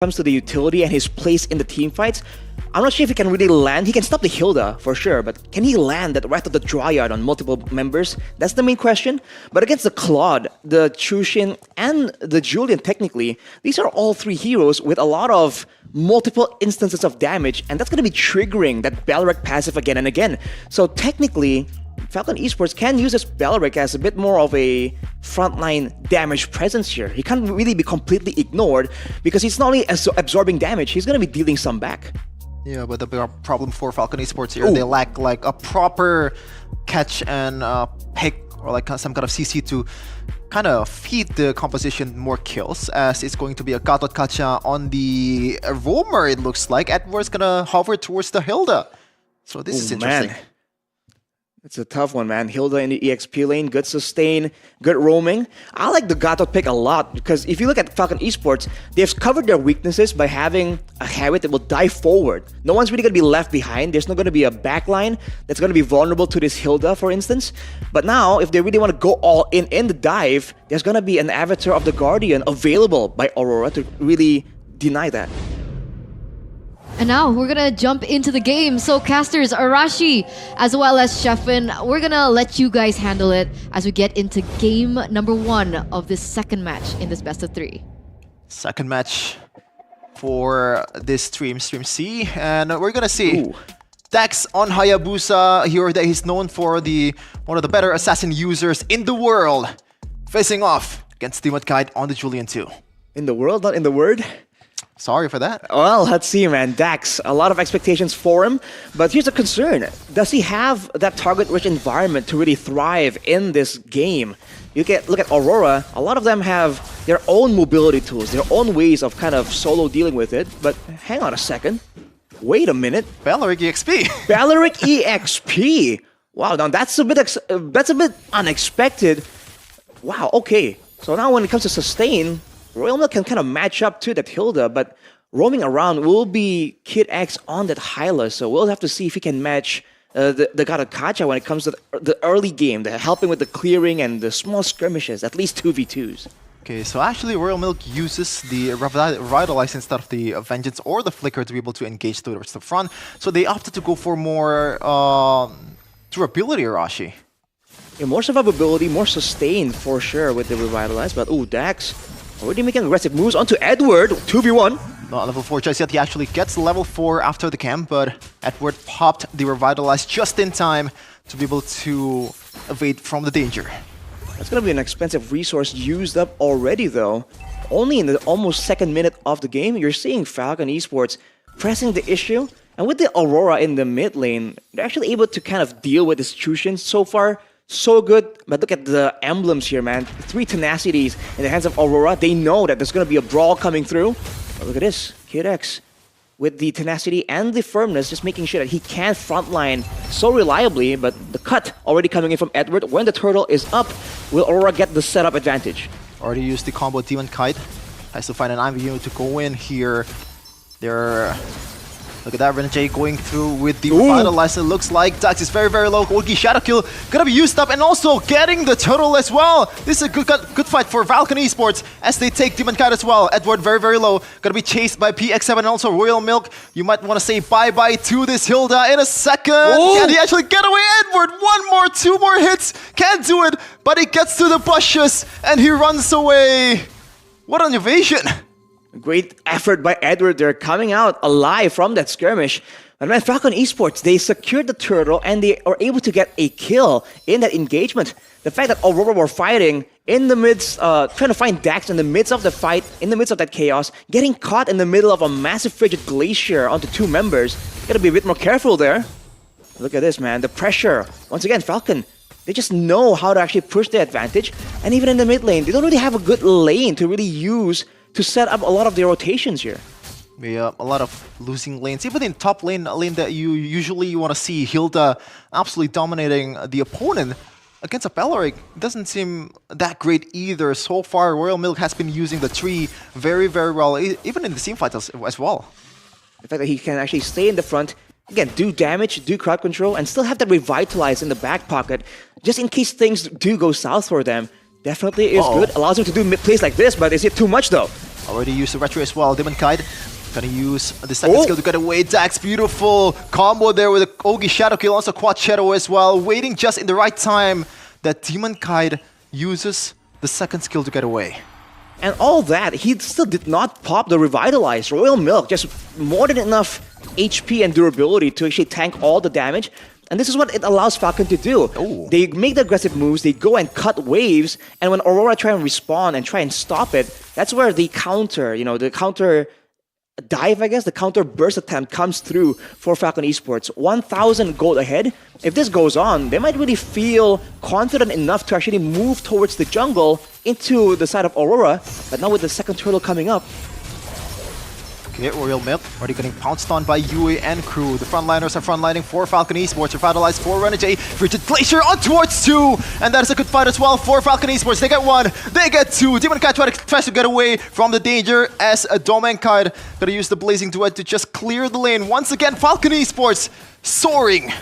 comes to the utility and his place in the team fights, I'm not sure if he can really land. He can stop the Hilda for sure, but can he land that Wrath of the Dryad on multiple members? That's the main question. But against the Claude, the Chushin, and the Julian, technically, these are all three heroes with a lot of multiple instances of damage, and that's going to be triggering that Balrog passive again and again. So technically, Falcon Esports can use this Balrog as a bit more of a frontline damage presence here. He can't really be completely ignored because he's not only absorbing damage, he's going to be dealing some back. Yeah, but the big problem for Falcon Esports here, they lack like a proper catch and pick or like some kind of CC to kind of feed the composition more kills, as it's going to be a Gatot Kacha on the Roamer, it looks like. Edward's gonna hover towards the Hilda. So this is interesting. Man. It's a tough one, man. Hilda in the EXP lane, good sustain, good roaming. I like the Gatot pick a lot because if you look at Falcon Esports, they've covered their weaknesses by having a Harriet that will dive forward. No one's really going to be left behind. There's not going to be a backline that's going to be vulnerable to this Hilda, for instance. But now, if they really want to go all in the dive, there's going to be an Avatar of the Guardian available by Aurora to really deny that. And now we're gonna jump into the game. So casters, Arashi, as well as Sheffin, we're gonna let you guys handle it as we get into game number 1 of this second match in this best of 3. Second match for this stream C, and we're gonna see Dax on Hayabusa here. That he's known for one of the better assassin users in the world, facing off against Demon Kite on the Julian 2. In the world, not in the word? Sorry for that. Well, let's see, man. Dax, a lot of expectations for him, but here's a concern. Does he have that target-rich environment to really thrive in this game? Look at Aurora. A lot of them have their own mobility tools, their own ways of kind of solo dealing with it. But hang on a second. Wait a minute. Balrog EXP. Balrog EXP. Wow, now that's a bit unexpected. Wow. Okay. So now when it comes to sustain, Royal Milk can kind of match up to that Hilda, but roaming around will be Kid X on that Hyla, so we'll have to see if he can match the Gatot Kacha when it comes to the early game, helping with the clearing and the small skirmishes, at least 2v2s. Okay, so actually Royal Milk uses the Revitalize instead of the Vengeance or the Flicker to be able to engage towards the front, so they opted to go for more durability, Arashi. Yeah, more survivability, more sustain for sure with the Revitalize, but Dax already making aggressive moves onto Edward, 2v1. Not level 4 just yet, he actually gets level 4 after the camp, but Edward popped the Revitalize just in time to be able to evade from the danger. That's gonna be an expensive resource used up already though. Only in the almost second minute of the game, you're seeing Falcon Esports pressing the issue, and with the Aurora in the mid lane, they're actually able to kind of deal with this Chushin so far. So good, but look at the emblems here, man. 3 tenacities in the hands of Aurora. They know that there's going to be a brawl coming through. But look at this, Kid X with the tenacity and the firmness, just making sure that he can frontline so reliably. But the cut already coming in from Edward. When the turtle is up, will Aurora get the setup advantage? Already used the combo Demon Kite. Has to find an Ivy unit to go in here. Look at that, Renjay going through with the Revitalize. It looks like Dax is very, very low. Orgi Shadow Kill gonna be used up and also getting the turtle as well. This is a good fight for Falcon Esports as they take Demon Kite as well. Edward very, very low. Gonna be chased by PX7 and also Royal Milk. You might want to say bye-bye to this Hilda in a second. Can he actually get away? Edward, 2 more hits. Can't do it, but he gets to the bushes and he runs away. What an evasion. Great effort by Edward. They're coming out alive from that skirmish. And man, Falcon Esports, they secured the turtle and they are able to get a kill in that engagement. The fact that Aurora were fighting in the midst, trying to find Dax in the midst of the fight, in the midst of that chaos, getting caught in the middle of a massive frigid glacier onto 2 members. Gotta be a bit more careful there. Look at this, man. The pressure. Once again, Falcon, they just know how to actually push the advantage. And even in the mid lane, they don't really have a good lane to really use to set up a lot of their rotations here. Yeah, a lot of losing lanes. Even in top lane, a lane that you usually want to see Hilda absolutely dominating the opponent. Against a Balrog, it doesn't seem that great either. So far, Royal Milk has been using the tree very, very well, even in the team fight as well. The fact that he can actually stay in the front, again, do damage, do crowd control, and still have that Revitalize in the back pocket, just in case things do go south for them. Definitely is good. Allows him to do plays like this, but is it too much though? Already used the retro as well. Demon Kite gonna use the second skill to get away. Dax, beautiful combo there with the Ogi Shadow Kill, also Quad Shadow as well. Waiting just in the right time that Demon Kite uses the second skill to get away. And all that, he still did not pop the Revitalize. Royal Milk, just more than enough HP and durability to actually tank all the damage. And this is what it allows Falcon to do. Ooh. They make the aggressive moves, they go and cut waves, and when Aurora try and respawn and try and stop it, that's where the counter, the counter dive, I guess, the counter burst attempt comes through for Falcon Esports. 1,000 gold ahead. If this goes on, they might really feel confident enough to actually move towards the jungle into the side of Aurora, but now with the second turtle coming up. Okay, Royal Milk already getting pounced on by Yue and crew. The frontliners are frontlining for Falcon Esports. Revitalized for Renegade. Frigid Glacier on towards 2. And that is a good fight as well for Falcon Esports. They get 1, they get 2. Demon Kite tries to get away from the danger as a Domain Kite gonna use the Blazing Duet to just clear the lane. Once again, Falcon Esports soaring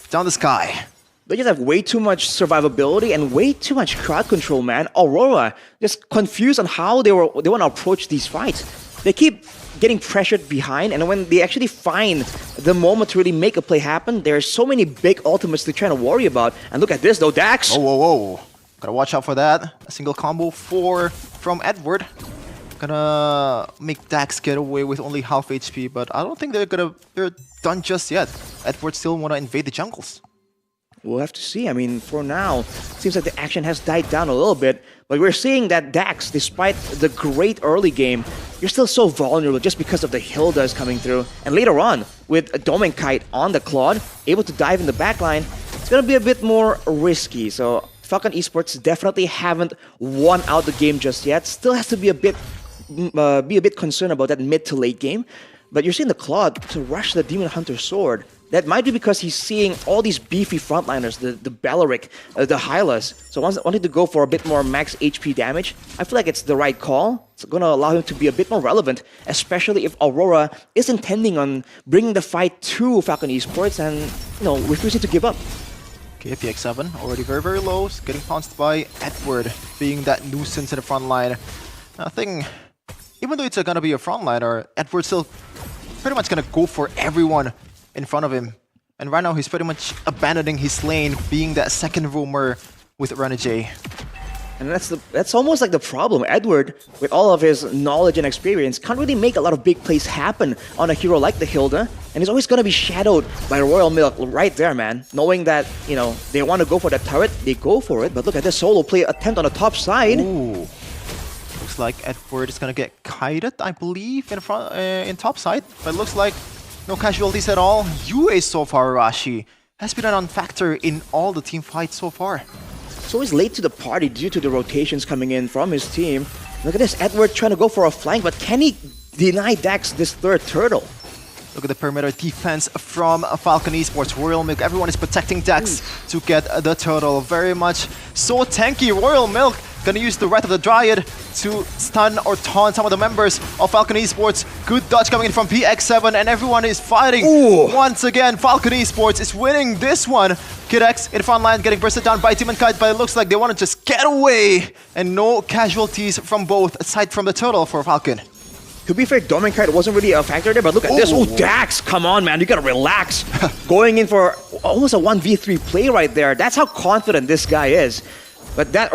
down the sky. They just have way too much survivability and way too much crowd control, man. Aurora just confused on how they want to approach these fights. They keep getting pressured behind, and when they actually find the moment to really make a play happen, there are so many big ultimates they're trying to worry about. And look at this though, Dax! Oh, whoa, whoa. Gotta watch out for that. A single combo from Edward. Gonna make Dax get away with only half HP, but I don't think they're done just yet. Edward still wanna invade the jungles. We'll have to see. I mean, for now, seems like the action has died down a little bit, but we're seeing that Dax, despite the great early game, you're still so vulnerable just because of the Hildas coming through. And later on, with a Domain Kite on the Claude, able to dive in the backline, it's gonna be a bit more risky. So Falcon Esports definitely haven't won out the game just yet. Still has to be a bit concerned about that mid to late game. But you're seeing the Claude to rush the Demon Hunter Sword. That might be because he's seeing all these beefy frontliners, the Bellaric, the Hylas. So wanted to go for a bit more max HP damage. I feel like it's the right call. It's going to allow him to be a bit more relevant, especially if Aurora is intending on bringing the fight to Falcon Esports and, refusing to give up. Okay, PX7 already very, very low. Getting pounced by Edward, being that nuisance in the front line. I think, even though it's going to be a frontliner, Edward's still pretty much going to go for everyone in front of him. And right now he's pretty much abandoning his lane, being that second roamer with Renegade. And that's almost like the problem. Edward, with all of his knowledge and experience, can't really make a lot of big plays happen on a hero like the Hilda. And he's always going to be shadowed by Royal Milk right there, man. Knowing that, they want to go for that turret, they go for it. But look at this solo play attempt on the top side. Ooh. Looks like Edward is going to get kited, I believe, in top side. But it looks like no casualties at all. Yue so far, Arashi, has been a non-factor in all the team fights so far. So he's late to the party due to the rotations coming in from his team. Look at this, Edward trying to go for a flank, but can he deny Dax this third turtle? Look at the perimeter defense from Falcon Esports. Royal Milk, everyone is protecting Dax to get the turtle. Very much so tanky. Royal Milk gonna use the Wrath of the Dryad to stun or taunt some of the members of Falcon Esports. Good dodge coming in from PX7, and everyone is fighting. Ooh. Once again, Falcon Esports is winning this one. Kid X in front line getting bursted down by Demon Kite, but it looks like they want to just get away. And no casualties from both, aside from the turtle for Falcon. To be fair, Domain Kite wasn't really a factor there, but look at this. Oh, Dax, come on, man. You gotta relax. Going in for almost a 1v3 play right there. That's how confident this guy is. But that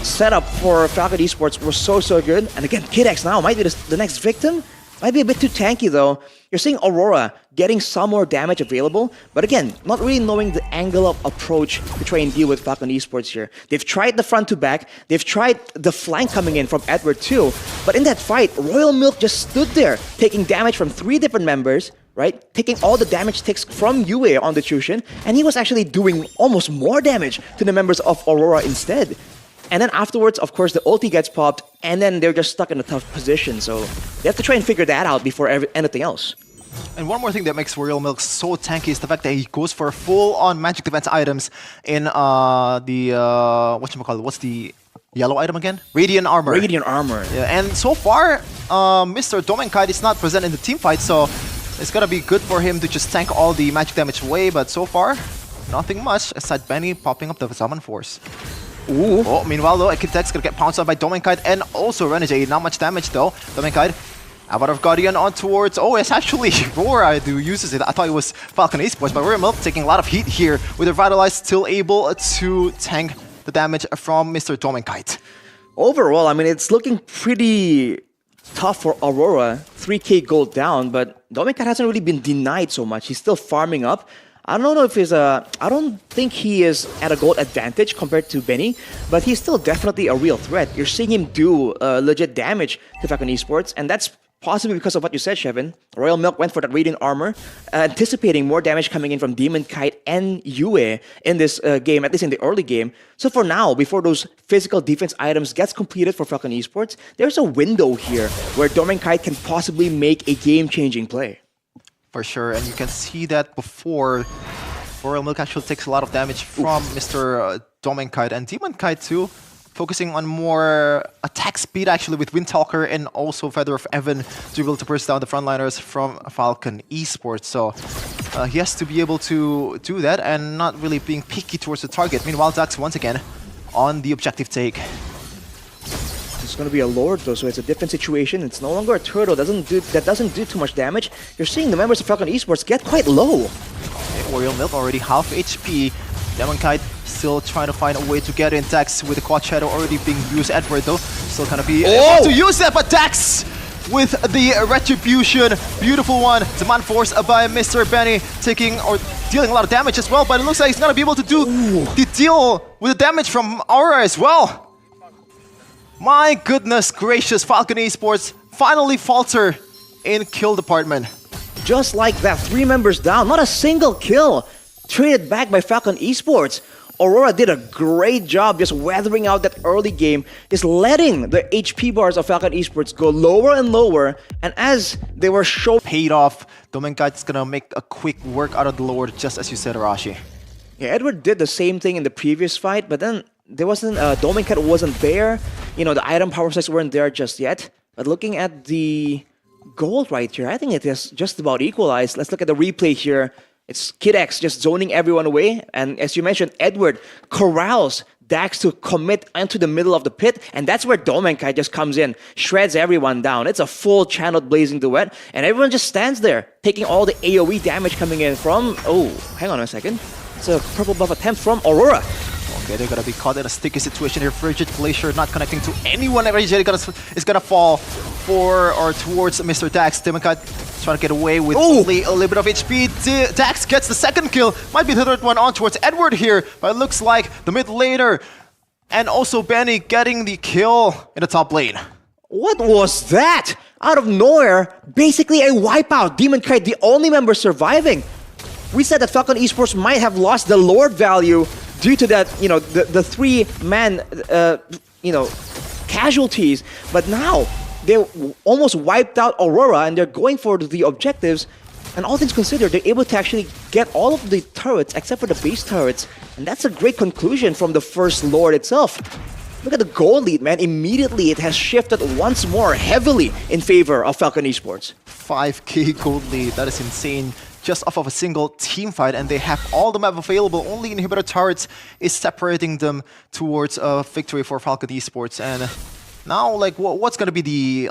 setup for Falcon Esports was so good. And again, Kid X now might be the next victim. Might be a bit too tanky though. You're seeing Aurora getting some more damage available, but again, not really knowing the angle of approach to try and deal with Falcon Esports here. They've tried the front to back, they've tried the flank coming in from Edward too, but in that fight, Royal Milk just stood there, taking damage from 3 different members, right? Taking all the damage ticks from Yue on the Chushin, and he was actually doing almost more damage to the members of Aurora instead. And then afterwards, of course, the ulti gets popped, and then they're just stuck in a tough position. So they have to try and figure that out before anything else. And one more thing that makes Royal Milk so tanky is the fact that he goes for full-on magic defense items in what's the yellow item again? Radiant Armor. Radiant Armor. Yeah, and so far, Mr. Domain Kite is not present in the team fight, so it's gonna be good for him to just tank all the magic damage away. But so far, nothing much aside Benny popping up the Summon Force. Ooh. Oh, meanwhile, though, Architect's gonna get pounced on by Domenkite and also Renegade. Not much damage, though. Domenkite, Avatar of Guardian on towards... Oh, it's actually Aurora who uses it. I thought it was Falcon Esports, but Royal Milk taking a lot of heat here with Revitalize still able to tank the damage from Mr. Domenkite. Overall, I mean, it's looking pretty tough for Aurora. 3k gold down, but Domenkite hasn't really been denied so much. He's still farming up. I don't know if he's I don't think he is at a gold advantage compared to Benny, but he's still definitely a real threat. You're seeing him do legit damage to Falcon Esports, and that's possibly because of what you said, Shevin. Royal Milk went for that Radiant Armor, anticipating more damage coming in from Demon Kite and Yue in this game, at least in the early game. So for now, before those physical defense items gets completed for Falcon Esports, there's a window here where Demon Kite can possibly make a game-changing play. For sure, and you can see that before Royal Milk actually takes a lot of damage from Mr. Domenkite and Demon Kite too, focusing on more attack speed actually with Windtalker and also Feather of Evan to be able to burst down the frontliners from Falcon Esports. So he has to be able to do that and not really being picky towards the target. Meanwhile, Dax once again on the objective take. It's going to be a Lord though, so it's a different situation. It's no longer a turtle that doesn't do too much damage. You're seeing the members of Falcon Esports get quite low. Okay, Royal Milk already half HP. Demonkite still trying to find a way to get in. Dax with the Quad Shadow already being used. Edward though still gonna be able to use that, but Dax with the Retribution, beautiful one. Demand Force by Mr. Benny taking or dealing a lot of damage as well, but it looks like he's gonna be able to do the deal with the damage from Aurora as well. My goodness gracious, Falcon Esports finally falter in kill department. Just like that, 3 members down, not a single kill. Traded back by Falcon Esports. Aurora did a great job just weathering out that early game, just letting the HP bars of Falcon Esports go lower and lower, and as they were paid off, Domenkite's gonna make a quick work out of the Lord, just as you said, Arashi. Yeah, Edward did the same thing in the previous fight, but then there wasn't, Domenkite wasn't there. You know, the item power sets weren't there just yet. But looking at the gold right here, I think it is just about equalized. Let's look at the replay here. It's Kid X just zoning everyone away. And as you mentioned, Edward corrals Dax to commit into the middle of the pit. And that's where Domenkite just comes in, shreds everyone down. It's a full channeled Blazing Duet. And everyone just stands there, taking all the AoE damage coming in from... Oh, hang on a second. It's a purple buff attempt from Aurora. Okay, they're gonna be caught in a sticky situation here. Frigid Glacier not connecting to anyone. Is gonna fall for or towards Mr. Dax. Demonkite trying to get away with only a little bit of HP. Dax gets the second kill. Might be the third one on towards Edward here, but it looks like the mid laner and also Benny getting the kill in the top lane. What was that? Out of nowhere, basically a wipeout. Demonkite, the only member surviving. We said that Falcon Esports might have lost the Lord value due to that, you know, the 3-man, you know, casualties. But now they almost wiped out Aurora and they're going for the objectives. And all things considered, they're able to actually get all of the turrets except for the base turrets. And that's a great conclusion from the first Lord itself. Look at the goal lead, man. Immediately it has shifted once more heavily in favor of Falcon Esports. 5k gold lead, that is insane. Just off of a single team fight, and they have all the map available. Only Inhibitor turrets is separating them towards a victory for Falcon Esports. And now, like, what's going to be the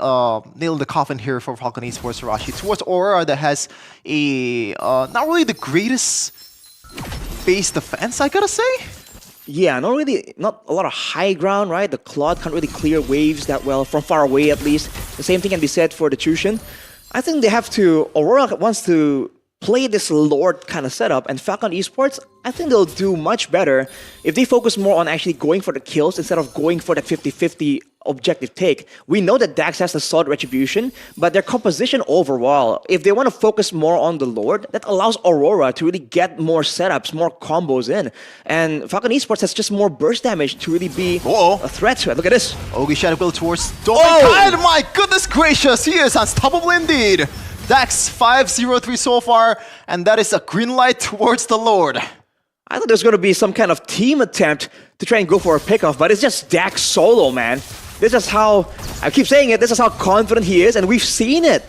nail in the coffin here for Falcon Esports, Rashi? Towards Aurora that has a not really the greatest base defense, I gotta say. Yeah, not a lot of high ground, right? The Claude can't really clear waves that well, from far away at least. The same thing can be said for the Chushin. I think they have to, Aurora wants to play this Lord kind of setup, and Falcon Esports, I think they'll do much better if they focus more on actually going for the kills instead of going for that 50-50 objective take. We know that Dax has the solid retribution, but their composition overall, if they want to focus more on the Lord, that allows Aurora to really get more setups, more combos in. And Falcon Esports has just more burst damage to really be a threat to it. Look at this. Ogi Shadow Build towards Domenkite. My goodness gracious, he is unstoppable indeed. Dax 5-0-3 so far, and that is a green light towards the Lord. I thought there's going to be some kind of team attempt to try and go for a pickoff, but it's just Dax solo, man. This is how, I keep saying it, this is how confident he is, and we've seen it.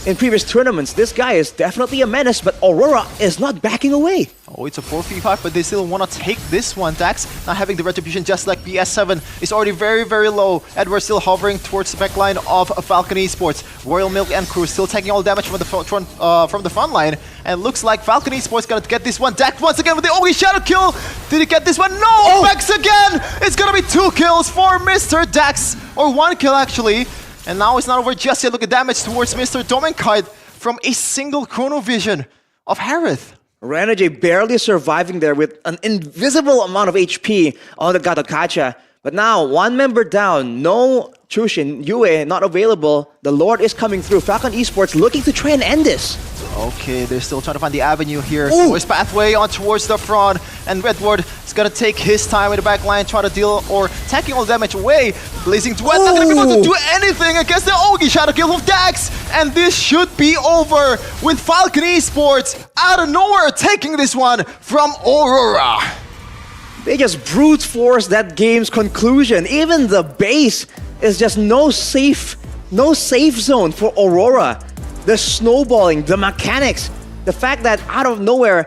in previous tournaments. This guy is definitely a menace, but Aurora is not backing away. Oh, it's a 4v5, but they still want to take this one. Dax not having the retribution just like BS7 is already very, very low. Edward still hovering towards the back line of Falcon Esports. Royal Milk and crew still taking all damage from the front line. And looks like Falcon Esports gonna get this one. Dax once again with the OE shadow kill. Did he get this one? No! Vex again! It's gonna be 2 kills for Mr. Dax. Or 1 kill actually. And now it's not over just yet. Look at damage towards Mr. Domenkite from a single chronovision of Harith. Renegade barely surviving there with an invisible amount of HP on the Gadokacha. But now, 1 member down, no Chushin, Yue not available. The Lord is coming through. Falcon Esports looking to try and end this. Okay, they're still trying to find the avenue here. His pathway on towards the front. And Redward is gonna take his time with the back line, try to deal or taking all damage away. Blazing Duet not gonna be able to do anything against the Ogi Shadow Kill of Dax. And this should be over with Falcon Esports out of nowhere taking this one from Aurora. They just brute force that game's conclusion. Even the base is just no safe zone for Aurora. The snowballing, the mechanics, the fact that out of nowhere,